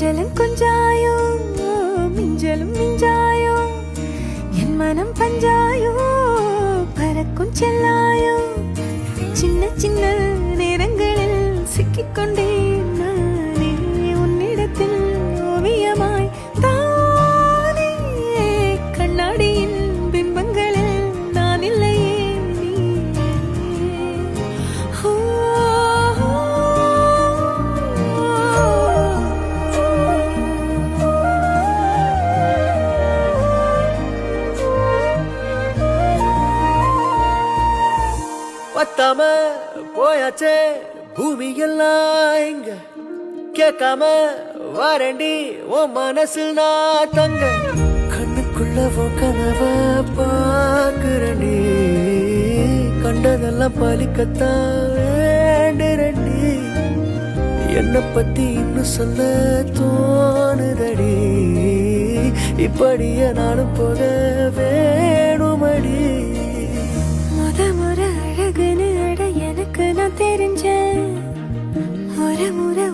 கொஞ்சலும் கொஞ்சாயோ மிஞ்சலும் மிஞ்சாயோ என் மனம் பஞ்சாயோ பறக்கும் செல்லாயோ சின்ன சின்ன நேரங்களில் சிக்கிக்கொண்டேன் நானே உன்னிடத்தில் ஓவியமாய் தானே கண்ணாடியின் பிம்பங்களில் நான் இல்லையே பத்தாம போயாச்சே பூமி எல்லாம் இங்க கேட்காம வாரண்டி உன் மனசில் நான் தங்க கண்ணுக்குள்ள உன் கனவ பாக்குறண்டி கண்டதெல்லாம் பலிக்கத்தான் வேண்டுறண்டி என்னை பத்தி இன்னும் சொல்ல தோணுதடி இப்படியே நானும் போக வேணுமடி முறை அழகுன்னு அட எனக்கு நான் தெரிஞ்சேன் ஒரு முறை